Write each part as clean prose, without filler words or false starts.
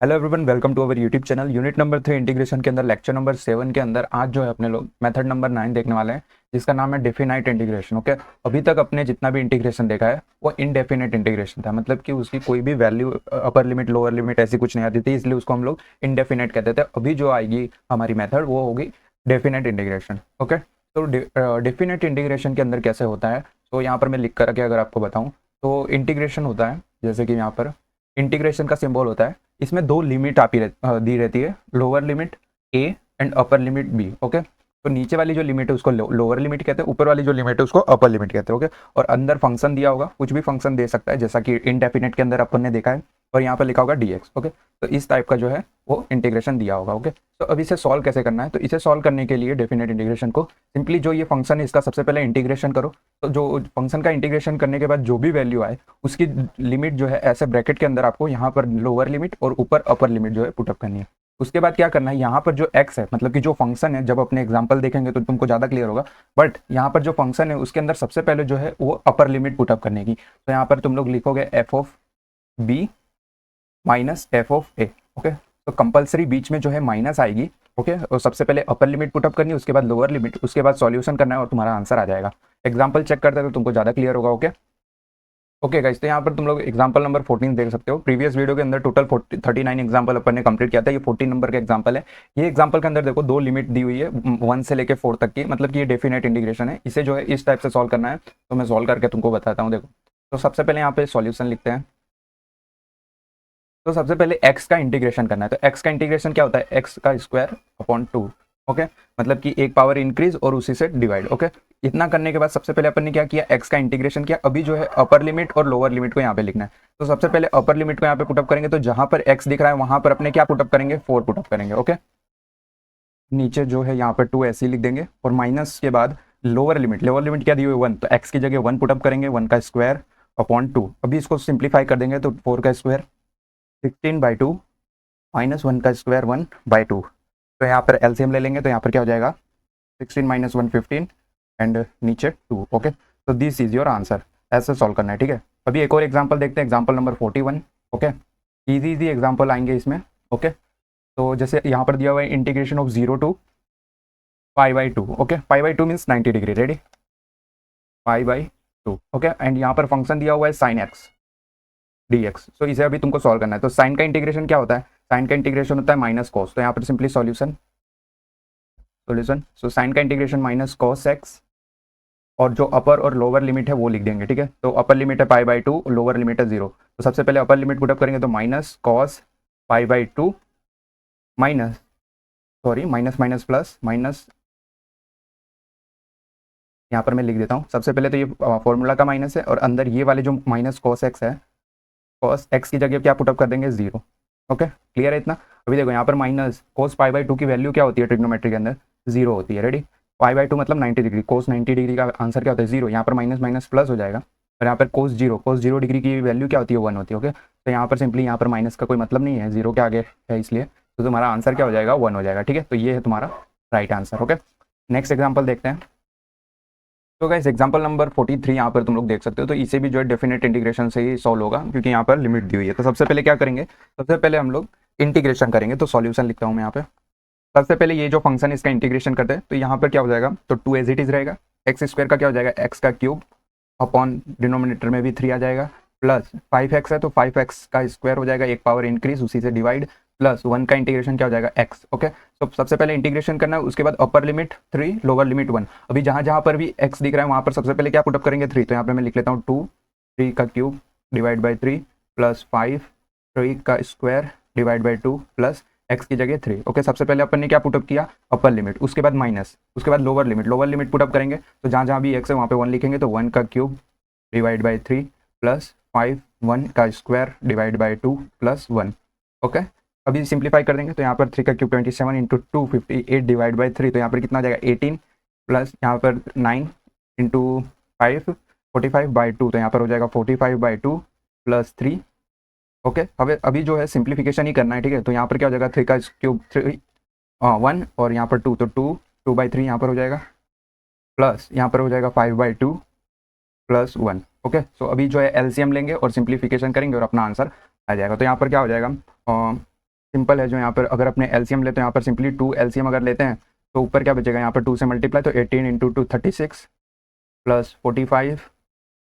Hello everyone, welcome to our YouTube channel. Unit number 3 integration के अंदर lecture number 7 के अंदर आज जो है अपने लोग मेथड नंबर 9 देखने वाले हैं, जिसका नाम है डेफिनाइट इंटीग्रेशन। ओके, अभी तक अपने जितना भी इंटीग्रेशन देखा है वो इनडेफिनेट इंटीग्रेशन था, मतलब कि उसकी कोई भी value upper limit lower limit ऐसी कुछ नहीं आती थी, इसलिए उसको हम लोग इनडेफिनेट कहते थे। अभी जो आएगी हमारी मेथड वो होगी डेफिनेट इंटीग्रेशन। ओके, तो डेफिनेट इंटीग्रेशन के अंदर कैसे होता है, तो यहाँ पर मैं लिख कर के अगर आपको बताऊँ तो इंटीग्रेशन होता है, जैसे कि यहाँ पर इंटीग्रेशन का सिंबल होता है, इसमें दो लिमिट दी रहती है, lower limit a and upper limit b. Okay, तो नीचे वाली जो लिमिट है उसको लोअर लिमिट कहते हैं, ऊपर वाली जो लिमिट है उसको अपर लिमिट कहते हैं। ओके, और अंदर फंक्शन दिया होगा, कुछ भी फंक्शन दे सकता है, जैसा कि इनडेफिनेट के अंदर अपन ने देखा है, और यहाँ पर लिखा होगा dx। ओके, तो इस टाइप का जो है वो इंटीग्रेशन दिया होगा। ओके, तो अब इसे सॉल्व कैसे करना है, तो इसे सॉल्व करने के लिए डेफिनेट इंटीग्रेशन को सिंपली जो ये फंक्शन है इसका सबसे पहले इंटीग्रेशन करो। तो जो फंक्शन का इंटीग्रेशन करने के बाद जो भी वैल्यू आए उसकी लिमिट जो है ऐसे ब्रैकेट के अंदर आपको यहाँ पर लोअर लिमिट और ऊपर अपर लिमिट जो है पुटअप करनी है। उसके बाद क्या करना है, यहाँ पर जो x है, मतलब कि जो फंक्शन है, जब अपने एग्जांपल देखेंगे तो तुमको ज़्यादा क्लियर होगा, बट यहाँ पर जो फंक्शन है उसके अंदर सबसे पहले जो है वो अपर लिमिट पुटअप करने की। तो यहाँ पर तुम लोग लिखोगे f of b minus f of a. Okay, तो कंपलसरी बीच में जो है माइनस आएगी। ओके, और सबसे पहले अपर लिमिट पुटअप करनी है, उसके बाद लोअर लिमिट, उसके बाद सॉल्यूशन करना है और तुम्हारा आंसर आ जाएगा। एग्जाम्पल चेक करते हैं तो तुमको ज़्यादा क्लियर होगा। ओके ओके गाइस, तो यहाँ पर तुम लोग एग्जांपल नंबर 14 देख सकते हो। प्रीवियस वीडियो के अंदर टोटल 39 एग्जांपल अपन ने कंप्लीट किया था, ये 14 नंबर का एग्जांपल है। ये एग्जांपल के अंदर देखो दो लिमिट दी हुई है 1 से लेके 4 तक की, मतलब कि ये डेफिनेट इंटीग्रेशन है। इसे जो है इस टाइप से सॉल्व करना है, तो मैं सॉल्व करके तुमको बताता हूँ। देखो, तो सबसे पहले यहाँ पे सॉल्यूशन लिखते हैं। तो सबसे पहले x का इंटीग्रेशन करना है, तो x का इंटीग्रेशन क्या होता है, x का स्क्वायर अपॉन 2। ओके, मतलब कि एक पावर इंक्रीज और उसी से डिवाइड। ओके, इतना करने के बाद सबसे पहले अपन ने क्या किया, x का इंटीग्रेशन किया। अभी जो है अपर लिमिट और लोअर लिमिट को यहाँ पे लिखना है। तो सबसे पहले अपर लिमिट को यहाँ पे पुटअप करेंगे, तो जहां पर x दिख रहा है वहां पर अपने क्या पुटअप करेंगे, 4 पुटअप करेंगे। ओके, नीचे जो है यहाँ पर 2 ऐसे ही लिख देंगे, और माइनस के बाद लोअर लिमिट क्या दी हुई है, 1, तो x की जगह 1 पुटअप करेंगे, 1 का स्क्वायर अपॉन 2। अभी इसको सिंप्लीफाई कर देंगे तो 4 का स्क्वायर 16/2 माइनस 1 का स्क्वायर 1/2। तो यहाँ पर एलसीएम ले लेंगे, तो यहाँ पर क्या हो जाएगा, 16 माइनस 1 15 एंड नीचे 2। ओके, तो दिस इज योर आंसर। ऐसे सॉल्व करना है, ठीक है। अभी एक और एग्जांपल देखते हैं, example number 41। Okay, easy example आएंगे इसमें। ओके, तो जैसे यहाँ पर दिया हुआ है integration of 0 to π/2। Okay, π/2 means 90 degree. Ready, π/2। Okay, and यहाँ पर फंक्शन दिया हुआ है sin x dx। तो इसे अभी तुमको सॉल्व करना है। तो साइन का इंटीग्रेशन क्या होता है, साइन का इंटीग्रेशन होता है माइनस कॉस। तो यहाँ पर सिंपली सॉल्यूशन सो साइन का इंटीग्रेशन माइनस कॉस एक्स, और जो अपर और लोअर लिमिट है वो लिख देंगे। ठीक है, तो अपर लिमिट है π/2, लोअर लिमिट है 0। तो सबसे पहले अपर लिमिट पुटअप करेंगे, तो minus cos π/2 minus, sorry minus minus plus minus, यहाँ पर मैं लिख देता हूँ। सबसे पहले तो ये फॉर्मूला का माइनस है, और अंदर ये वाले जो माइनस कॉस एक्स है, कॉस एक्स की जगह क्या पुटअप कर देंगे, 0। ओके, क्लियर है इतना। अभी देखो यहाँ पर माइनस कोस π/2 की वैल्यू क्या होती है ट्रिग्नोमेट्री के अंदर, 0 होती है। रेडी, π/2 मतलब 90 डिग्री, कोस 90 डिग्री का आंसर क्या होता है, 0। यहाँ पर माइनस माइनस प्लस हो जाएगा, और यहाँ पर कोस 0 डिग्री की वैल्यू क्या होती है, 1 होती है। ओके, तो यहाँ पर सिंपली यहाँ पर माइनस का कोई मतलब नहीं है, 0 के आगे है इसलिए, तो तुम्हारा आंसर क्या हो जाएगा, 1 हो जाएगा। ठीक है, तो ये है तुम्हारा right answer. Okay, next example देखते हैं। तो गाइस एग्जांपल नंबर 43 यहाँ पर तुम लोग देख सकते हो, तो इसे भी जो है डेफिनेट इंटीग्रेशन से ही सॉल्व होगा, क्योंकि यहाँ पर लिमिट दी हुई है। तो सबसे पहले क्या करेंगे, सबसे पहले हम लोग इंटीग्रेशन करेंगे। तो सॉल्यूशन लिखता हूँ मैं यहाँ पे। सबसे पहले ये जो फंक्शन है इसका इंटीग्रेशन करते हैं, तो यहाँ पर क्या हो जाएगा, तो 2 एज इट इज रहेगा। एक्स स्क्वायर का क्या हो जाएगा, एक्स का क्यूब अपॉन डिनोमिनेटर में भी 3 आ जाएगा, प्लस 5x है तो 5x का स्क्वायर हो जाएगा, एक पावर इंक्रीज उसी से डिवाइड, प्लस 1 का इंटीग्रेशन क्या हो जाएगा, x। ओके, तो सबसे पहले इंटीग्रेशन करना है, उसके बाद अपर लिमिट 3, लोअर लिमिट 1। अभी जहाँ जहाँ पर भी x दिख रहा है वहाँ पर सबसे पहले क्या पुटअप करेंगे, 3। तो यहाँ पर मैं लिख लेता हूँ 2, 3 का क्यूब डिवाइड बाई 3 प्लस 5, 3 का square divide by 2 plus x की जगह 3। ओके, सबसे पहले अपन ने क्या पुटअप किया, अपर लिमिट, उसके बाद माइनस, उसके बाद लोअर लिमिट पुटअप करेंगे। तो जहाँ जहाँ भी x है वहाँ पे 1 लिखेंगे, तो 1 का क्यूब डिवाइड बाई 3 प्लस 5, 1 का square divide by 2 plus 1। Okay, अभी सिंप्लीफाई कर देंगे, तो यहाँ पर 3 का क्यूब 27 इंटू 2 58 डिवाइड बाई 3, तो यहाँ पर कितना आ जाएगा 18, प्लस यहाँ पर 9 इंटू 5 45/2, तो यहाँ पर हो जाएगा 45/2 प्लस 3। ओके, अभी जो है सिंप्लीफिकेशन ही करना है। ठीक है, तो यहाँ पर क्या हो जाएगा, 3 का क्यूब 3 1 और यहाँ पर 2, तो 2/3 यहाँ पर हो जाएगा, प्लस यहाँ पर हो जाएगा 5/2 प्लस 1। ओके, सो अभी जो है एलसीएम लेंगे और सिंप्लीफिकेशन करेंगे और अपना आंसर आ जाएगा। तो यहाँ पर क्या हो जाएगा, सिंपल है जो यहाँ पर अगर अपने एलसीएम लेते हैं, यहाँ पर सिंपली 2 एलसीएम अगर लेते हैं तो ऊपर क्या बचेगा, यहाँ पर 2 से मल्टीप्लाई तो 18 into 2 36 plus 45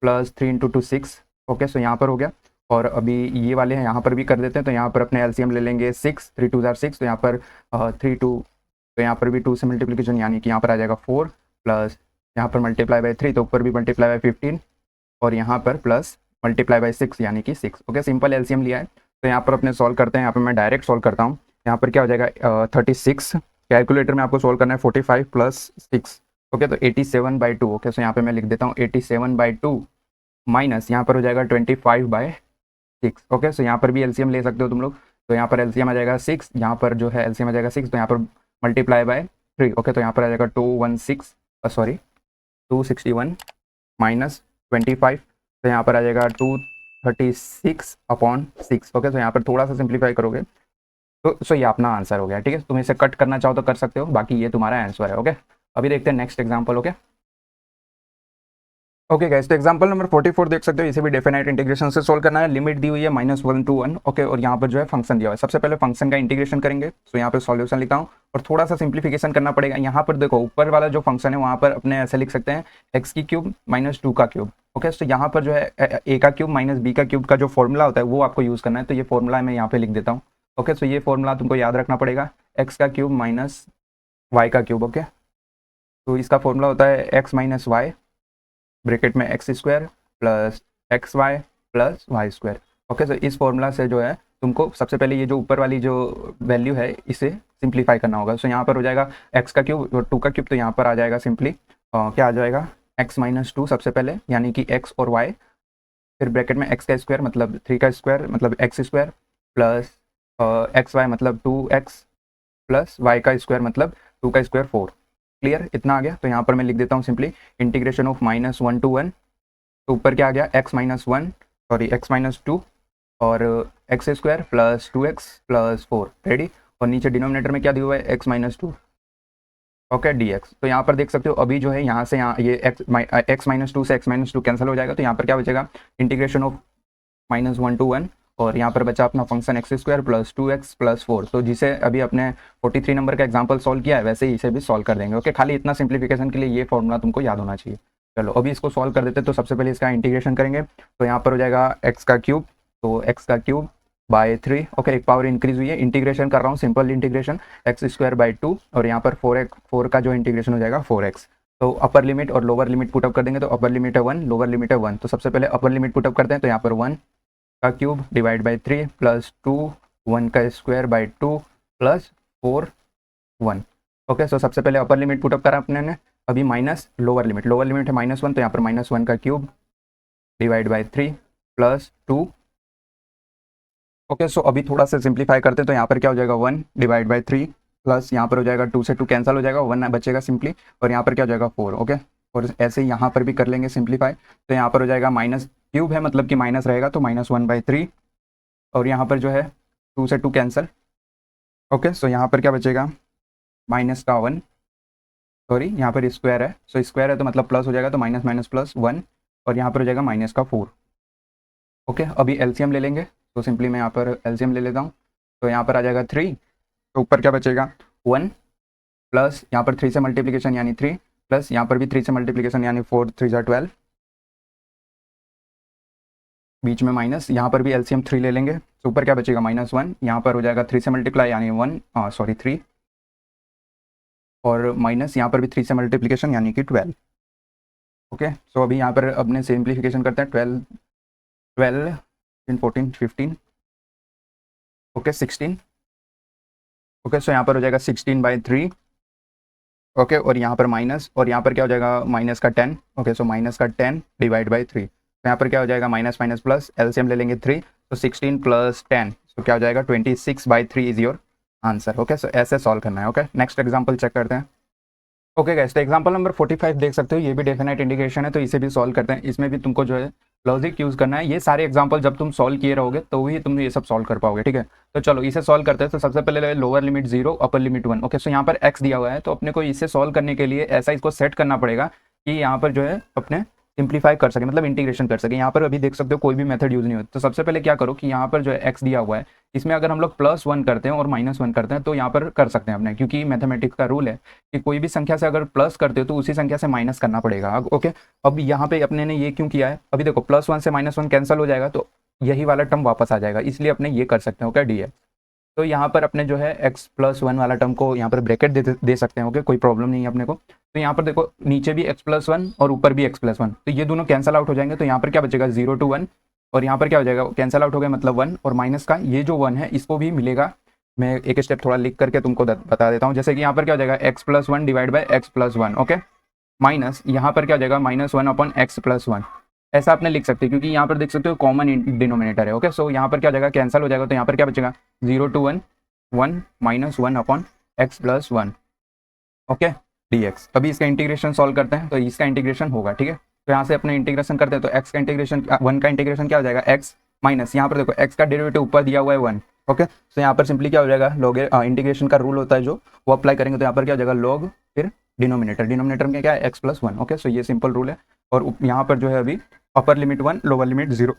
plus 3 into 2 6। Okay, so यहाँ पर हो गया। और अभी ये वाले हैं यहाँ पर भी कर देते हैं, तो यहाँ पर अपने एलसीएम ले लेंगे 6, 3 2 जार 6, तो यहाँ पर 3 2, तो यहाँ पर भी 2 से मल्टीप्लिकेशन यानी कि यहाँ पर आ जाएगा 4 प्लस यहाँ पर मल्टीप्लाई बाय 3 तो ऊपर भी मल्टीप्लाई बाय 15 और यहाँ पर प्लस मल्टीप्लाई बाय 6 यानी कि 6। ओके, सिंपल एलसीएम लिया है तो यहाँ पर अपने सॉल्व करते हैं। यहाँ पर मैं डायरेक्ट सॉल्व करता हूँ। यहाँ पर क्या हो जाएगा 36, कैलकुलेटर में आपको सॉल्व करना है 45 प्लस 6। ओके, तो 87/2। ओके, सो यहाँ पे मैं लिख देता हूँ 87/2 माइनस यहाँ पर हो जाएगा 25/6। ओके, सो यहाँ पर भी एलसीएम ले सकते हो तुम लोग। तो यहाँ पर एलसीएम आ जाएगा 6, यहाँ पर जो है एलसीएम आ जाएगा 6, तो यहाँ पर मल्टीप्लाई बाय 3। ओके, तो यहाँ पर आ जाएगा 261 माइनस 25, तो यहाँ पर आ जाएगा 236/6। ओके, तो यहाँ पर थोड़ा सा सिंप्लीफाई करोगे तो ये अपना आंसर हो गया। ठीक है, तुम इसे कट करना चाहो तो कर सकते हो, बाकी ये तुम्हारा आंसर है। ओके, अभी देखते हैं नेक्स्ट एग्जांपल। ओके गाइस, तो एग्जांपल नंबर 44 देख सकते हो, इसे भी डेफिनेट इंटीग्रेशन से सोल्व करना है। लिमिट दी हुई है -1 to 1। ओके, और यहाँ पर जो है फंक्शन दिया हुआ है। सबसे पहले फंक्शन का इंटीग्रेशन करेंगे, तो यहाँ पर सॉल्यूशन लिखा हूँ और थोड़ा सा सिंप्लीफिकेशन करना पड़ेगा। यहाँ पर देखो ऊपर वाला जो फंक्शन है वहाँ पर अपने ऐसे लिख सकते हैं x³ - 2 का क्यूब। ओके, तो यहाँ पर जो है a का क्यूब माइनस b का क्यूब का जो फॉर्मूला होता है वो आपको यूज़ करना है। तो ये फॉर्मूला मैं यहाँ पे लिख देता हूँ। ओके, तो ये फॉर्मूला तुमको याद रखना पड़ेगा, x का क्यूब माइनस y का क्यूब। ओके, तो इसका फॉर्मूला होता है x माइनस वाई ब्रैकेट में x² plus xy plus y²। Okay, तो इस फॉर्मूला से जो है तुमको सबसे पहले ये जो ऊपर वाली जो वैल्यू है इसे सिंप्लीफाई करना होगा। सो यहाँ पर हो जाएगा x का क्यूब और 2 का क्यूब, तो यहाँ पर आ जाएगा सिंपली क्या आ जाएगा x - 2 सबसे पहले यानी कि x और y, फिर ब्रैकेट में x का स्क्वायर मतलब 3 का स्क्वायर मतलब x² प्लस xy मतलब 2x प्लस y का स्क्वायर मतलब 2 का स्क्वायर 4। क्लियर, इतना आ गया। तो यहाँ पर मैं लिख देता हूँ सिंपली इंटीग्रेशन ऑफ -1 to 1। तो ऊपर क्या आ गया x -2 और x² plus 2x plus 4। Ready, और नीचे डिनोमिनेटर में क्या दिया हुआ है x -2। Okay, dx। तो यहाँ पर देख सकते हो अभी जो है यहाँ से यहाँ ये x -2 से x -2 कैंसिल हो जाएगा, तो यहाँ पर क्या बचेगा इंटीग्रेशन ऑफ -1 to 1 और यहाँ पर बचा अपना function x² plus 2x plus 4। तो जिसे अभी अपने 43 नंबर का एग्जांपल सॉल्व किया है वैसे ही इसे भी सॉल्व कर देंगे। ओके, खाली इतना सिंप्लीफिकेशन के लिए ये फॉर्मूला तुमको याद होना चाहिए। चलो अभी इसको सॉल्व कर देते। तो सबसे पहले इसका इंटीग्रेशन करेंगे, तो यहाँ पर हो जाएगा x का क्यूब, तो x का क्यूब बाय 3। ओके, एक पावर इंक्रीज हुई है, इंटीग्रेशन कर रहा हूँ सिंपल इंटीग्रेशन x²/2 और यहाँ पर 4 का जो इंटीग्रेशन हो जाएगा 4x। तो अपर लिमिट और लोअर लिमिट पुटअप कर देंगे, तो अपर लिमिट है 1, लोअर लिमिट है 1। तो सबसे पहले अपर लिमिट पुटअप करते हैं, तो यहाँ पर 1 का क्यूब डिवाइड बाय 3 प्लस 2 1 का स्क्वायर बाय 2 प्लस 4 1। ओके, सो सबसे पहले अपर लिमिट पुटअप करा अपने ने। अभी माइनस लोअर लिमिट है -1, तो यहाँ पर -1 का cube divide by 3 plus 2। Okay, so अभी थोड़ा सा सिंप्लीफाई करते हैं, तो यहाँ पर क्या हो जाएगा 1 डिवाइड बाय 3 प्लस यहाँ पर हो जाएगा 2 से 2 कैंसिल हो जाएगा, 1 बचेगा सिंपली और यहाँ पर क्या हो जाएगा 4। ओके, और ऐसे ही यहाँ पर भी कर लेंगे सिंप्लीफाई, तो यहाँ पर हो जाएगा माइनस क्यूब है मतलब कि माइनस रहेगा, तो -1/3 और यहाँ पर जो है 2 से 2 कैंसिल। ओके, सो यहाँ पर क्या बचेगा -1, सॉरी यहाँ पर स्क्वायर है, सो स्क्वायर है तो मतलब प्लस हो जाएगा, तो माइनस माइनस प्लस 1 और यहाँ पर हो जाएगा -4। ओके, अभी एलसीएम ले लेंगे, तो सिंपली मैं यहाँ पर एलसीएम ले लेता हूँ। तो यहाँ पर आ जाएगा 3, तो ऊपर क्या बचेगा 1 प्लस यहाँ पर 3 से मल्टीप्लिकेशन यानी 3 प्लस यहाँ पर भी 3 से मल्टीप्लिकेशन यानी 4 3 × 12, बीच में माइनस, यहाँ पर भी एलसीएम 3 ले लेंगे, तो ऊपर क्या बचेगा -1, यहाँ पर हो जाएगा 3 से मल्टीप्लाई यानी 3 और माइनस यहाँ पर भी 3 से मल्टीप्लिकेशन यानी कि 12। ओके, सो अभी यहाँ पर अपने सिंप्लीफिकेशन करते हैं, 12 इन 14 15। ओके, 16। ओके, सो यहाँ पर हो जाएगा 16/3। ओके, और यहाँ पर माइनस और यहाँ पर क्या हो जाएगा माइनस का 10। ओके, सो माइनस का 10 डिवाइड बाई 3, तो यहाँ पर क्या हो जाएगा माइनस माइनस प्लस, एलसीएम ले लेंगे 3, तो 16 + 10, तो क्या हो जाएगा 26/3 इज योर आंसर। ओके, सो ऐसे सॉल्व करना है। ओके, नेक्स्ट एग्जांपल चेक करते हैं। ओके गाइस, तो एग्जांपल नंबर 45 देख सकते हो, ये भी डेफिनेट इंटीग्रेशन है, तो इसे भी सॉल्व करते हैं। इसमें भी तुमको जो है लॉजिक यूज़ करना है। ये सारे एग्जांपल जब तुम सॉल्व किए रहोगे तो ही तुम ये सब सॉल्व कर पाओगे। ठीक है, तो चलो इसे सॉल्व करते हैं। तो सबसे पहले lower limit 0 upper limit 1। Okay, so यहाँ पर x दिया हुआ है, तो अपने को इसे सॉल्व करने के लिए ऐसा इसको सेट करना पड़ेगा कि यहाँ पर जो है अपने सिंप्लीफाई कर सके, मतलब इंटीग्रेशन कर सके। यहाँ पर अभी देख सकते हो कोई भी मेथड यूज़ नहीं होता। तो सबसे पहले क्या करो कि यहाँ पर जो है एक्स दिया हुआ है, इसमें अगर हम लोग +1 करते हैं और -1 करते हैं तो यहाँ पर कर सकते हैं अपने, क्योंकि मैथमेटिक्स का रूल है कि कोई भी संख्या से अगर प्लस करते हो तो उसी संख्या से माइनस करना पड़ेगा। ओके, अब यहाँ पे अपने ने ये क्यों किया है, अभी देखो +1 से -1 कैंसिल हो जाएगा तो यही वाला टर्म वापस आ जाएगा, इसलिए अपने ये कर सकते हैं। Okay, D. तो यहाँ पर अपने जो है x+1 वाला टर्म को यहाँ पर ब्रैकेट दे सकते हैं। ओके, कोई प्रॉब्लम नहीं है अपने को। तो यहाँ पर देखो नीचे भी x+1 और ऊपर भी x+1, तो ये दोनों कैंसिल आउट हो जाएंगे। तो यहाँ पर क्या बचेगा 0 to 1, और यहाँ पर क्या हो जाएगा, कैंसिल आउट हो गया मतलब 1, और माइनस का ये जो 1 है इसको भी मिलेगा। मैं एक स्टेप थोड़ा लिख करके तुमको बता देता हूँ। जैसे कि यहाँ पर क्या हो जाएगा x+1 divide by x+1, okay, minus यहाँ पर क्या हो जाएगा -1/x+1। ऐसा आपने लिख सकते हैं क्योंकि यहाँ पर देख सकते हो कॉमन डिनोमिनेटर है। ओके, सो यहाँ पर क्या हो जाएगा, कैंसिल हो जाएगा। तो यहाँ पर क्या बचेगा 0 to 1, 1 -1/x+1, ओके, dx। अभी इसका इंटीग्रेशन सॉल्व करते हैं तो इसका इंटीग्रेशन होगा, ठीक है। तो यहाँ से अपने इंटीग्रेशन करते हैं तो x का इंटीग्रेशन 1 का इंटीग्रेशन क्या हो जाएगा x माइनस, यहाँ पर देखो x का डेरिवेटिव ऊपर दिया हुआ है 1। ओके, तो यहाँ पर सिंपली क्या हो जाएगा, लॉग इंटीग्रेशन का रूल होता है जो, वो अप्लाई करेंगे। तो यहाँ पर क्या हो जाएगा लॉग, फिर डिनोमिनेटर में क्या है x+1। ओके, सो ये सिंपल रूल है। और यहाँ पर जो है अभी अपर लिमिट 1, लोअर लिमिट 0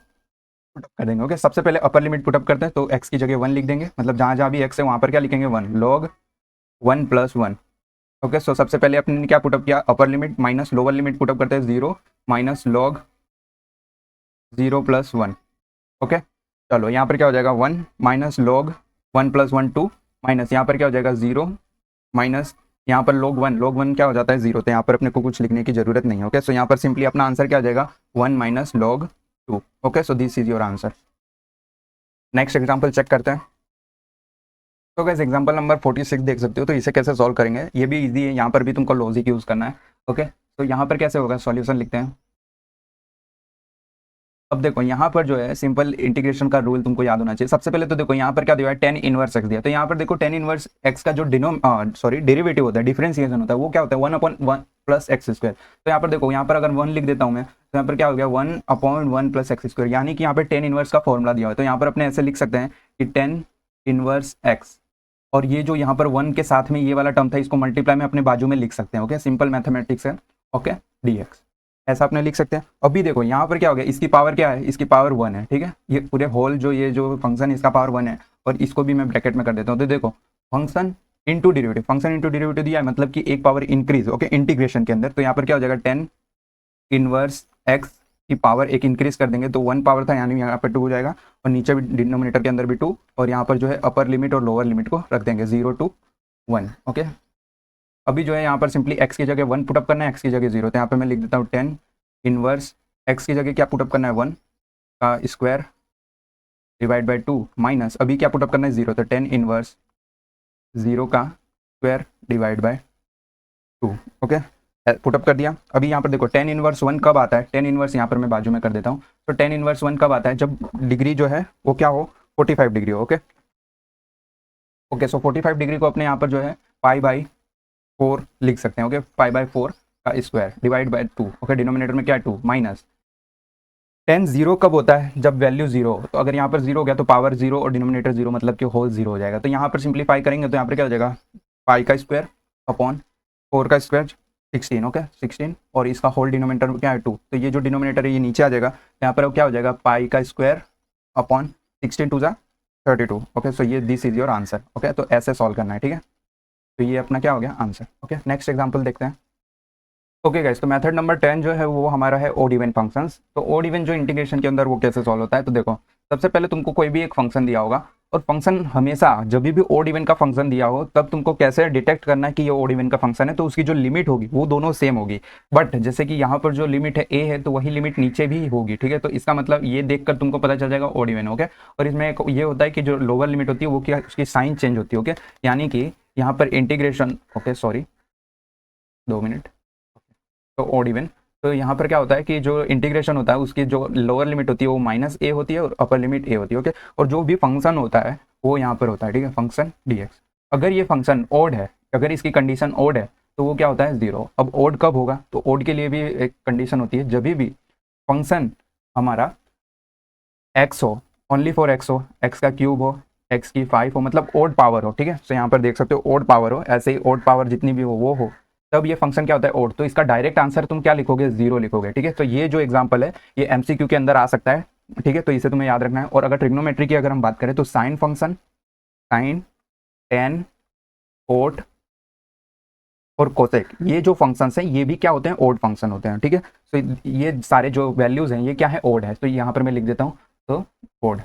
पुटअप कर देंगे। ओके, सबसे पहले अपर लिमिट पुटअप करते हैं तो x की जगह 1 लिख देंगे, मतलब जहाँ जहाँ भी x है वहाँ पर क्या लिखेंगे 1, लॉग 1 + 1। ओके, सो सबसे पहले अपने ने क्या पुटअप किया, upper limit minus lower limit put up करते हैं 0 माइनस लॉग 0 + 1। ओके, चलो यहाँ पर क्या हो जाएगा 1 माइनस लॉग 1 + 1 2, माइनस यहाँ पर क्या हो जाएगा 0 माइनस यहाँ पर log 1 क्या हो जाता है 0। तो यहाँ पर अपने को कुछ लिखने की जरूरत नहीं है। ओके, सो यहाँ पर सिंपली अपना आंसर क्या हो जाएगा 1 minus log 2। Okay, so this is your answer. Next example check करते हैं। तो गाइस एग्जांपल नंबर 46 देख सकते हो। तो इसे कैसे सॉल्व करेंगे, ये भी इजी है, यहाँ पर भी तुमको लॉजिक यूज करना है। ओके, तो यहाँ पर कैसे होगा, सॉल्यूशन लिखते हैं। अब देखो यहाँ पर जो है सिंपल इंटीग्रेशन का रूल तुमको याद होना चाहिए। सबसे पहले तो देखो यहाँ पर क्या दिया है, tan इनवर्स x दिया। तो यहाँ पर देखो tan इनवर्स x का जो डेरिवेटिव होता है, डिफरेंशिएशन होता है, वो क्या होता है 1/1 + x²। तो यहाँ पर देखो, यहाँ पर अगर 1 लिख देता हूँ मैं, तो यहाँ पर क्या हो गया 1/1 + x², यानी कि यहाँ पर tan इनवर्स का फॉर्मूला दिया हुआ है। तो यहाँ पर अपने ऐसे लिख सकते हैं कि tan इनवर्स x, और ये जो यहाँ पर 1 के साथ में ये वाला टर्म था, इसको मल्टीप्लाई में अपने बाजू में लिख सकते हैं। ओके, सिंपल मैथमेटिक्स है। ओके, dx ऐसा अपने लिख सकते हैं। अभी देखो यहाँ पर क्या हो गया, इसकी पावर क्या है, इसकी पावर 1 है, ठीक है। ये पूरे होल जो ये जो फंक्शन है इसका पावर 1 है, और इसको भी मैं ब्रैकेट में कर देता हूँ। तो देखो फंक्शन इंटू डेरिवेटिव दिया है, मतलब कि एक पावर इंक्रीज। ओके, इंटीग्रेशन के अंदर तो यहाँ पर क्या हो जाएगा tan इनवर्स x की पावर एक इंक्रीज कर देंगे तो 1 पावर था, यानी यहाँ पर 2 हो जाएगा, और नीचे भी डिनोमिनेटर के अंदर भी 2, और यहाँ पर जो है अपर लिमिट और लोअर लिमिट को रख देंगे 0 to 1। ओके, अभी जो है यहाँ पर सिंपली x की जगह 1 पुटअप करना है, x की जगह 0। तो यहाँ पर मैं लिख देता हूँ tan इनवर्स x की जगह क्या पुटअप करना है 1 का स्क्वायर डिवाइड बाई 2, माइनस अभी क्या पुटअप करना है 0। तो tan इनवर्स 0 का square divide by 2। Okay, put up कर दिया। अभी यहाँ पर देखो tan इनवर्स 1 कब आता है, tan इनवर्स यहाँ पर मैं बाजू में कर देता हूँ। तो tan इनवर्स 1 कब आता है, जब डिग्री जो है वो क्या हो 45 डिग्री हो। ओके, सो 45 डिग्री को अपने यहाँ पर जो है π/4 लिख सकते हैं। ओके, π/4 का square divide by 2। Okay, denominator में क्या है 2, माइनस tan 0 कब होता है, जब वैल्यू 0 हो। तो अगर यहाँ पर 0 हो गया तो पावर 0 और डिनोमिनेटर 0, मतलब कि होल 0 हो जाएगा। तो यहाँ पर सिंप्लीफाई करेंगे तो यहाँ पर क्या हो जाएगा पाई का स्क्वायर अपॉन 4 का स्क्वायर 16। ओके, 16, और इसका होल डिनोमिनेटर क्या है 2। तो ये जो डिनोमिनेटर है ये नीचे आ जाएगा, यहाँ पर क्या हो जाएगा पाई का स्क्वायर अपॉन 16 2 × 32। ओके, सो ये this is your answer. Okay, तो ऐसे सॉल्व करना है, ठीक है। तो ये अपना क्या हो गया आंसर। ओके, नेक्स्ट एग्जांपल देखते हैं। ओके गाइस, तो मेथड नंबर 10 जो है वो हमारा है ओड इवन फंक्शंस। तो ओड इवन जो इंटीग्रेशन के अंदर वो कैसे सॉल्व होता है, तो देखो सबसे पहले तुमको कोई भी एक फंक्शन दिया होगा, और फंक्शन हमेशा जब भी ओड इवन का फंक्शन दिया हो तब तुमको कैसे डिटेक्ट करना है कि ये ओड इवन का फंक्शन है। तो उसकी जो लिमिट होगी वो दोनों सेम होगी, बट जैसे कि यहाँ पर जो लिमिट है a है तो वही लिमिट नीचे भी होगी, ठीक है। तो इसका मतलब ये देखकर तुमको पता चल जाएगा ओड इवन। ओके, और इसमें एक ये होता है कि जो लोअर लिमिट होती है वो क्या, उसकी साइन चेंज होती है। ओके, यानी कि यहाँ पर इंटीग्रेशन, ओके सॉरी 2 मिनट, तो ओड इवन, तो यहाँ पर क्या होता है कि जो इंटीग्रेशन होता है उसकी जो लोअर लिमिट होती है वो -a होती है और अपर लिमिट a होती है। ओके, और जो भी फंक्शन होता है वो यहाँ पर होता है, ठीक है, फंक्शन dx। अगर ये फंक्शन ओड है, अगर इसकी कंडीशन ओड है तो वो क्या होता है 0। अब ओड कब होगा, तो ओड के लिए भी एक कंडीशन होती है, जब भी फंक्शन हमारा x हो, ओनली फॉर x हो, x का क्यूब हो, x की 5 हो, मतलब ओड पावर हो, ठीक है। तो यहाँ पर देख सकते हो ओड पावर हो, ऐसे ही ओड पावर जितनी भी हो वो हो, तब ये फंक्शन क्या होता है ओड। तो इसका डायरेक्ट आंसर तुम क्या लिखोगे, 0 लिखोगे, ठीक है। तो ये जो एग्जांपल है ये एमसीक्यू के अंदर आ सकता है, ठीक है। तो इसे तुम्हें याद रखना है। और अगर ट्रिग्नोमेट्री की अगर हम बात करें तो sine function, sine, tan, cot और कोसेक, ये जो फंक्शंस हैं ये भी क्या होते हैं, ओड फंक्शन होते हैं, ठीक है। तो ये सारे जो वैल्यूज हैं ये क्या है, ओड है। तो यहाँ पर मैं लिख देता हूँ तो ओड।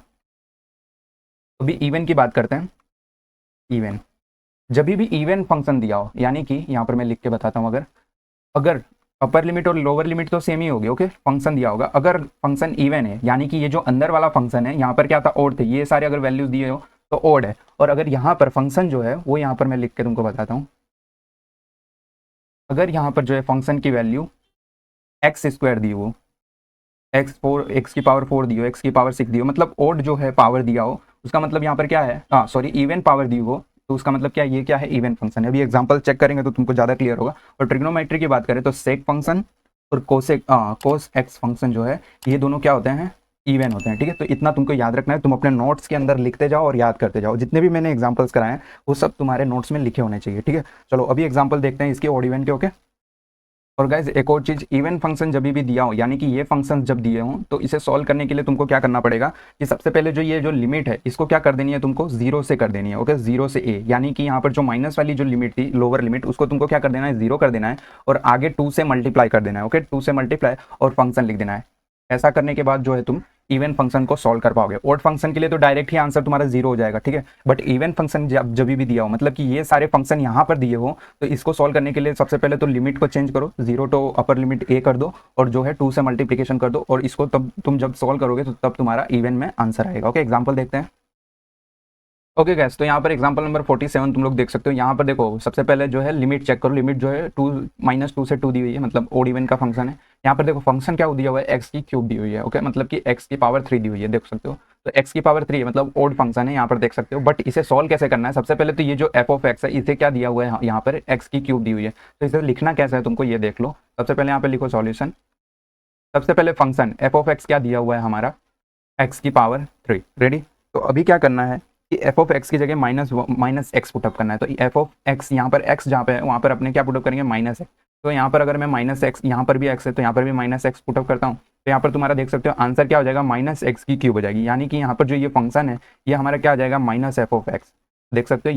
अभी इवन की बात करते हैं। इवन, जब भी इवन फंक्शन दिया हो, यानी कि यहाँ पर मैं लिख के बताता हूँ, अगर अगर अपर लिमिट और लोअर लिमिट तो सेम ही होगी, ओके। फंक्शन दिया होगा, अगर फंक्शन इवन है यानी कि ये जो अंदर वाला फंक्शन है यहाँ पर क्या था, ओड थे, ये सारे अगर वैल्यूज दिए हो तो ओड है। और अगर यहाँ पर फंक्शन जो है वो यहाँ पर मैं लिख के तुमको बताता हूँ, अगर यहाँ पर जो है फंक्शन की वैल्यू एक्स स्क्वायर दी हो, एक्स की पावर 4 दी हो, एक्स की पावर 6 दी हो, मतलब ओड जो है पावर दिया हो, उसका मतलब यहाँ पर क्या है, हाँ सॉरी, इवन पावर दी हो, तो उसका मतलब क्या है, ये क्या है, इवन फंक्शन है। अभी एग्जांपल चेक करेंगे तो तुमको ज़्यादा क्लियर होगा। और ट्रिग्नोमेट्री की बात करें तो सेक फंक्शन और कोसेक कोस एक्स फंक्शन जो है ये दोनों क्या होते हैं, इवन होते हैं, ठीक है। तो इतना तुमको याद रखना है, तुम अपने नोट्स के अंदर लिखते जाओ और याद करते जाओ। जितने भी मैंने एग्जाम्पल्स कराए हैं वो सब तुम्हारे नोट्स में लिखे होने चाहिए, ठीक है। चलो अभी एग्जाम्पल देखते हैं इसके ओड इवन के, ओके। और गाइज एक और चीज, इवन फंक्शन जब भी दिया हो, यानी कि ये फंक्शन जब दिए हों तो इसे सॉल्व करने के लिए तुमको क्या करना पड़ेगा कि सबसे पहले जो ये जो लिमिट है इसको क्या कर देनी है, तुमको 0 से कर देनी है, ओके। 0 से a, यानी कि यहाँ पर जो माइनस वाली जो लिमिट थी, लोअर लिमिट, उसको तुमको क्या कर देना है, 0 कर देना है और आगे 2 से मल्टीप्लाई कर देना है, ओके। 2 से मल्टीप्लाई और फंक्शन लिख देना है। ऐसा करने के बाद जो है तुम इवन फंक्शन को सॉल्व कर पाओगे। ओड फंक्शन के लिए तो डायरेक्ट ही आंसर तुम्हारा 0 हो जाएगा, ठीक है। बट इवन फंक्शन जब भी दिया हो, मतलब कि ये सारे फंक्शन यहाँ पर दिए हो, तो इसको सॉल्व करने के लिए सबसे पहले तो लिमिट को चेंज करो, 0 तो अपर लिमिट a कर दो और जो है 2 से मल्टीप्लीकेशन कर दो, और इसको तब तुम जब सॉल्व करोगे तो तब तुम्हारा इवन में आंसर आएगा, ओके। एग्जाम्पल देखते हैं, ओके गैस। तो यहाँ पर एग्जांपल नंबर 47 तुम लोग देख सकते हो। यहाँ पर देखो सबसे पहले जो है लिमिट चेक करो, लिमिट जो है 2 -2 से 2 दी हुई है, मतलब ओड इवन का फंक्शन है। यहाँ पर देखो फंक्शन क्या दिया हुआ है, एक्स की क्यूब दी हुई है, ओके, मतलब कि एक्स की पावर 3 दी हुई है, देख सकते हो। तो एक्स की पावर 3 है मतलब ओड फंक्शन है, यहाँ पर देख सकते हो। बट इसे सॉल्व कैसे करना है, सबसे पहले तो ये जो एफ ऑफ एक्स है इसे क्या दिया हुआ है, यहाँ पर एक्स की क्यूब दी हुई है, तो इसे लिखना कैसे है तुमको ये देख लो। सबसे पहले यहाँ पर लिखो सॉल्यूशन। सबसे पहले फंक्शन एफ ऑफ एक्स क्या दिया हुआ है हमारा, एक्स की पावर 3, रेडी। तो अभी क्या करना है कि एफ ऑफ एक्स की जगह माइनस एक्स पुटअप करना है। तो एफ ऑफ एक्स यहाँ पर एक्स जहाँ पे है वहाँ पर अपने क्या पुटअप करेंगे, माइनस एक्स। तो यहाँ पर अगर मैं माइनस एक्स, यहाँ पर भी एक्स है तो यहाँ पर भी माइनस एक्स पुटअप करता हूँ, तो यहाँ पर तुम्हारा देख सकते हो आंसर क्या हो जाएगा, माइनस एक्स की क्यूब हो जाएगी। यानी कि यहाँ पर जो ये फंक्शन है ये हमारा क्या आ जाएगा, माइनस एफ ऑफ एक्स। देख सकते हो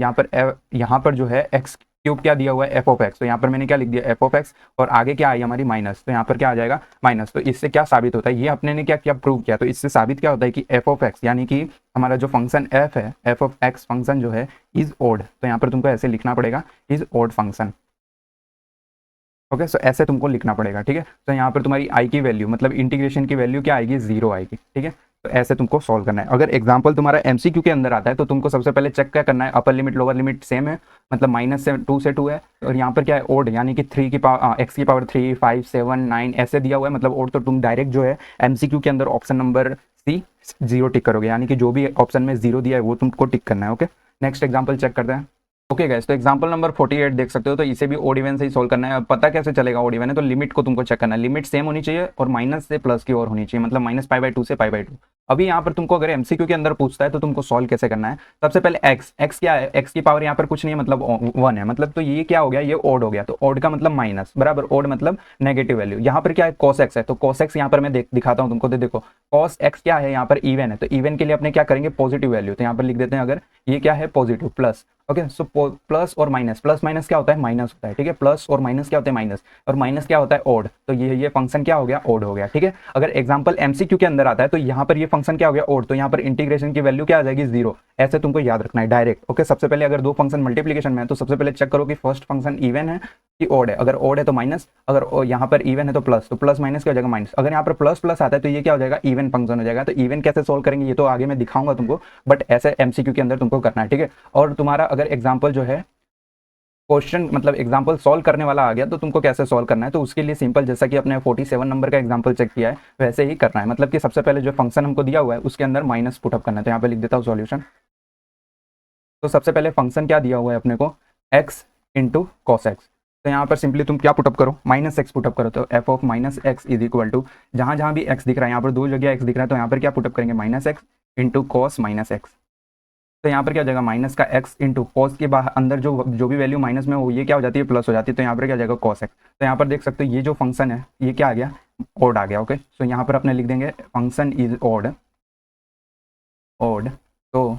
यहाँ पर जो है एक्स क्यूब क्या दिया हुआ है, एफ ऑफ एक्स। तो यहाँ पर मैंने क्या लिख दिया, एफ ऑफ एक्स, और आगे क्या आई हमारी माइनस, तो यहाँ पर क्या आ जाएगा माइनस। तो इससे क्या साबित होता है, ये अपने ने क्या क्या प्रूव किया, तो इससे साबित क्या होता है कि एफ ऑफ एक्स यानी कि हमारा जो फंक्शन एफ है, एफ ऑफ एक्स फंक्शन जो है इज ओड। तो यहाँ पर तुमको ऐसे लिखना पड़ेगा, इज ओड फंक्शन, ओके। सो ऐसे तुमको लिखना पड़ेगा, ठीक है। तो यहाँ पर तुम्हारी आई की वैल्यू, मतलब इंटीग्रेशन की वैल्यू क्या आएगी, 0 आएगी, ठीक है। तो ऐसे तुमको सॉल्व करना है। अगर एग्जांपल तुम्हारा एमसीक्यू के अंदर आता है तो तुमको सबसे पहले चेक क्या करना है, upper limit lower limit same है, मतलब -2 से 2 है, और यहाँ पर क्या है ओड, यानी कि 3 की पावर एक्स की पावर 3, 5, 7, 9 ऐसे दिया हुआ है, मतलब ओड। तो तुम डायरेक्ट जो है एमसीक्यू के अंदर ऑप्शन नंबर सी 0 टिक करोगे, यानी कि जो भी ऑप्शन में 0 दिया है वो तुमको टिक करना है, ओके। नेक्स्ट एग्जाम्पल चेक करते हैं, ओके गाइस। तो एग्जांपल नंबर 48 देख सकते हो, तो इसे भी ओड इवन से ही सोल्व करना है। अब पता कैसे चलेगा ओड इवन है, तो लिमिट को तुमको चेक करना है, लिमिट सेम होनी चाहिए और माइनस से प्लस की ओर होनी चाहिए, मतलब -π/2 से π/2। अभी यहाँ पर तुमको अगर एमसीक्यू के अंदर पूछता है तो तुमको सॉल्व कैसे करना है, सबसे पहले एक्स क्या है, एक्स की पावर यहाँ पर कुछ नहीं है, मतलब 1 है, मतलब तो ये क्या हो गया, ये ओड हो गया। तो ओड का मतलब माइनस बराबर ओड मतलब नेगेटिव वैल्यू। यहाँ पर क्या है, कॉस एक्स है, तो कॉस एक्स यहाँ पर मैं दिखाता हूँ तुमको, देखो कॉस एक्स क्या है, यहाँ पर इवन है, तो इवन के लिए अपने क्या करेंगे, पॉजिटिव वैल्यू। तो यहाँ पर लिख देते हैं, अगर ये क्या है positive plus, okay. So plus और माइनस, प्लस माइनस क्या होता है, माइनस होता है, ठीक है। प्लस और माइनस क्या होता है, माइनस, और माइनस क्या होता है, ओड। तो ये फंक्शन क्या हो गया, ओड हो गया, ठीक है। अगर एग्जांपल एमसीक्यू के अंदर आता है तो यहाँ पर ये फंक्शन क्या हो गया, ओड। तो यहाँ पर इंटीग्रेशन की वैल्यू क्या आ जाएगी, 0। ऐसे तुमको याद रखना है डायरेक्ट, ओके। सबसे पहले अगर दो फंक्शन मल्टीप्लीकेशन में है तो सबसे पहले चेक करो कि फर्स्ट फंक्शन इवन है कि ओड है। अगर ओड है तो माइनस, अगर यहाँ पर इवन है तो प्लस, तो प्लस माइनस क्या हो जाएगा, माइनस। अगर यहाँ पर प्लस प्लस आता है तो ये क्या हो जाएगा, इवन फंक्शन हो जाएगा। तो इवन कैसे सोल्व करेंगे ये तो आगे मैं दिखाऊंगा तुमको, बट ऐसे एमसीक्यू के अंदर तुमको करना है, ठीक है। और तुम्हारा अगर एग्जाम्पल जो है क्वेश्चन, मतलब एग्जांपल सॉल्व करने वाला आ गया तो तुमको कैसे सॉल्व करना है, तो उसके लिए सिंपल, जैसा कि अपने 47 नंबर का एग्जांपल चेक किया है वैसे ही करना है। मतलब कि सबसे पहले जो फंक्शन हमको दिया हुआ है उसके अंदर माइनस पुटअप करना है। तो यहाँ पे लिख देता हूँ सॉल्यूशन। तो सबसे पहले फंक्शन क्या दिया हुआ है अपने को, एक्स इंटू कॉस एक्स। तो यहाँ पर सिंपली तुम क्या पुटअप करो, माइनस एक्स पुटअप करो। तो f of minus x is equal to, जहाँ जहाँ भी एक्स दिख रहा है, यहाँ पर दो जगह एक्स दिख रहा है, तो यहाँ पर क्या पुटअप करेंगे, minus x into cos minus x. तो यहाँ पर क्या हो जाएगा माइनस का एक्स इंटू कॉस के बाहर अंदर जो भी वैल्यू माइनस में हो ये क्या हो जाती है प्लस हो जाती है, तो यहाँ पर क्या हो जाएगा कॉस एक्स। तो यहाँ पर देख सकते हो ये जो फंक्शन है ये क्या आ गया ऑड आ गया। ओके सो यहाँ पर अपने लिख देंगे फंक्शन इज ऑड तो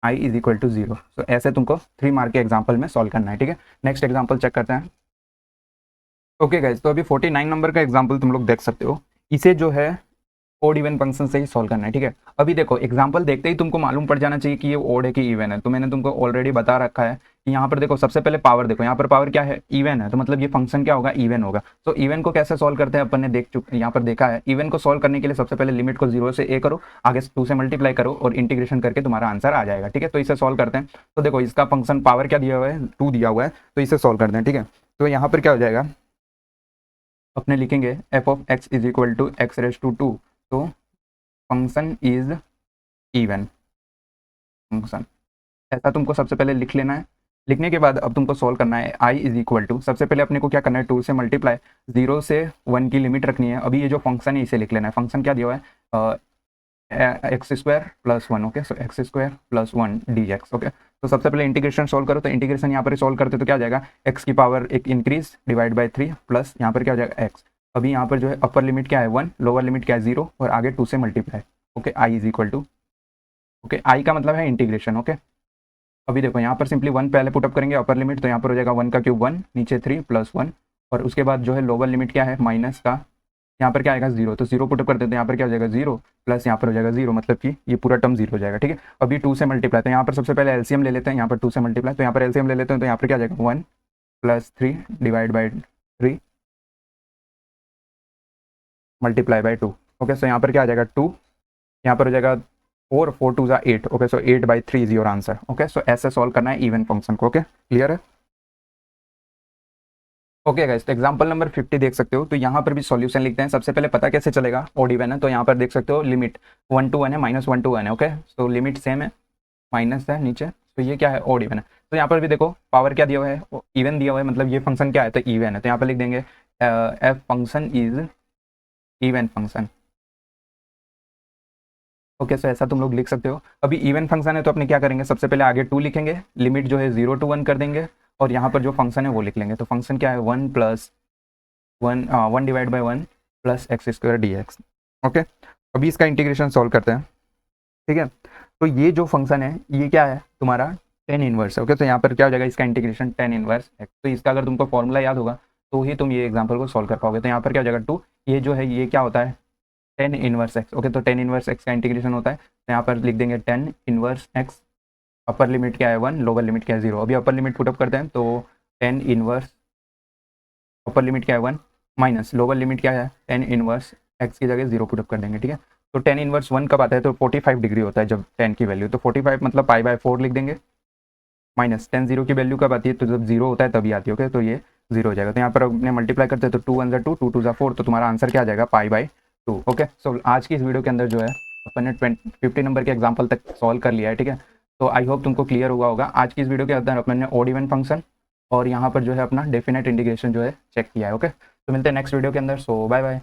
आई इज इक्वल टू 0। तो ऐसे तुमको 3 मार्क के एग्जाम्पल में सॉल्व करना है। ठीक है, नेक्स्ट एग्जाम्पल चेक करते हैं। ओके गाइज, तो अभी 49 नंबर का एग्जाम्पल तुम लोग देख सकते हो। इसे जो है ओड इवन फंक्शन से ही सॉल्व करना है। ठीक है, अभी देखो एग्जाम्पल देखते ही तुमको मालूम पड़ जाना चाहिए कि ये ओड है कि इवन है। तो मैंने तुमको ऑलरेडी बता रखा है कि यहाँ पर देखो सबसे पहले पावर देखो, यहाँ पर पावर क्या है इवन है, तो मतलब ये फंक्शन क्या होगा इवन होगा। तो इवन को कैसे सॉल्व करते हैं अपन ने यहाँ पर देखा है। इवन को सॉल्व करने के लिए सबसे पहले लिमिट को 0 से a करो, आगे 2 से मल्टीप्लाई करो और इंटीग्रेशन करके तुम्हारा आंसर आ जाएगा। ठीक है, तो इसे सॉल्व करते हैं। तो देखो इसका फंक्शन पावर क्या दिया हुआ है 2 दिया हुआ है, तो इसे सॉल्व करते हैं। ठीक है, तो यहाँ पर क्या हो जाएगा अपने लिखेंगे f of x is equal to x raise to 2। तो फंक्शन इज इवन फंक्शन, ऐसा तुमको सबसे पहले लिख लेना है। लिखने के बाद अब तुमको सॉल्व करना है आई इज इक्वल टू, सबसे पहले अपने को क्या करना है 2 से मल्टीप्लाई 0 से 1 की लिमिट रखनी है। अभी ये जो फंक्शन है इसे लिख लेना है। फंक्शन क्या दिया हुआ है एक्स स्क्वायर प्लस 1। ओके सो x square plus 1 D x. Okay तो सबसे पहले इंटीग्रेशन सॉल्व करो, तो इंटीग्रेशन यहाँ पर सॉल्व करते तो क्या आ जाएगा एक्स की पावर एक इंक्रीज डिवाइड बाई 3 प्लस यहाँ पर क्या हो जाएगा एक्स। अभी यहाँ पर जो है अपर लिमिट क्या है 1, लोअर लिमिट क्या है 0 और आगे 2 से multiply. Okay I is equal to, okay I का मतलब है इंटीग्रेशन। ओके अभी देखो यहाँ पर सिंपली 1 पहले पुटअप करेंगे अपर लिमिट, तो यहाँ पर हो जाएगा 1 का क्यूब 1 नीचे 3 प्लस 1 और उसके बाद जो है लोअर लिमिट क्या है माइनस का, यहाँ पर क्या आएगा 0, तो 0 पुटअप कर देते हैं। यहाँ पर क्या हो जाएगा 0 प्लस यहाँ पर हो जाएगा 0, मतलब कि ये पूरा टर्म 0 हो जाएगा। ठीक है, अभी 2 से मल्टीप्लाई, तो यहाँ पर सबसे पहले एलसीएम ले लेते हैं। यहाँ पर 2 से मल्टीप्लाई, तो यहाँ पर एलसीएम ले लेते हैं, तो यहाँ पर क्या आ जाएगा 1 plus 3 divide by 3 multiply by 2। Okay so यहाँ पर क्या आ जाएगा 2, यहाँ पर हो जाएगा 4, 4 2 ज़ा 8। Okay so 8/3 is your answer. Okay so ऐसे सॉल्व करना है इवन फंक्शन को। ओके क्लियर है। ओके गाइस, तो एग्जांपल नंबर 50 देख सकते हो। तो यहाँ पर भी सॉल्यूशन लिखते हैं। सबसे पहले पता कैसे चलेगा ओड इवन है, तो यहाँ पर देख सकते हो लिमिट 1 to 1 है, -1 to 1 है। ओके सो लिमिट सेम है, माइनस है नीचे, तो ये क्या है ओड इवन है। तो यहाँ पर भी देखो पावर क्या दिया हुआ है इवन दिया हुआ है, मतलब ये फंक्शन क्या है तो इवन है। तो यहाँ पर लिख देंगे F function is even function. Okay so ऐसा तुम लोग लिख सकते हो। अभी इवन फंक्शन है तो अपने क्या करेंगे सबसे पहले आगे 2 लिखेंगे, लिमिट जो है 0 to 1 कर देंगे और यहाँ पर जो फंक्शन है वो लिख लेंगे। तो फंक्शन क्या है 1 plus 1 divide by 1 plus x square D x. Okay अभी इसका इंटीग्रेशन सॉल्व करते हैं। ठीक है, तो ये जो फंक्शन है ये क्या है तुम्हारा टेन इनवर्स है। ओके तो यहाँ पर क्या हो जाएगा इसका इंटीग्रेशन टेन इनवर्स एक्स। तो इसका अगर तुमको फॉर्मूला याद होगा तो ही तुम ये एग्जाम्पल को सॉल्व कर पाओगे। तो यहाँ पर क्या हो जाएगा 2, ये जो है ये क्या होता है टेन इनवर्स एक्स। ओके तो टेन इनवर्स एक्स का इंटीग्रेशन होता है, तो यहाँ पर लिख देंगे tan inverse x. Upper limit क्या है 1, लोअर लिमिट क्या है 0। अभी अपर लिमिट पुटअप करते हैं, तो टेन इनवर्स अपर लिमिट क्या है 1 माइनस लोअर लिमिट क्या है टेन इनवर्स एक्स की जगह 0 पुटअप कर देंगे। ठीक है, तो टेन इनवर्स 1 कब आता है तो 45 डिग्री होता है जब 10 की वैल्यू, तो 45 मतलब π/4 लिख देंगे। माइनस 10 0 की वैल्यू कब आती है तो जब 0 होता है तभी आती है। ओके तो ये 0 हो जाएगा। तो यहाँ पर अपने मल्टीप्लाई करते हैं तो 2 1 2 2 2 4, तो तुम्हारा आंसर क्या आ जाएगा π/2। ओके सो आज की इस वीडियो के अंदर जो है अपन ने 50 नंबर के एग्जाम्पल तक सॉल्व कर लिया है। ठीक है, तो आई होप तुमको क्लियर हुआ होगा। आज की इस वीडियो के अंदर अपन ने ओड इवन फंक्शन और यहाँ पर जो है अपना डेफिनेट इंटीग्रेशन जो है चेक किया है। ओके तो मिलते हैं नेक्स्ट वीडियो के अंदर। सो बाय बाय।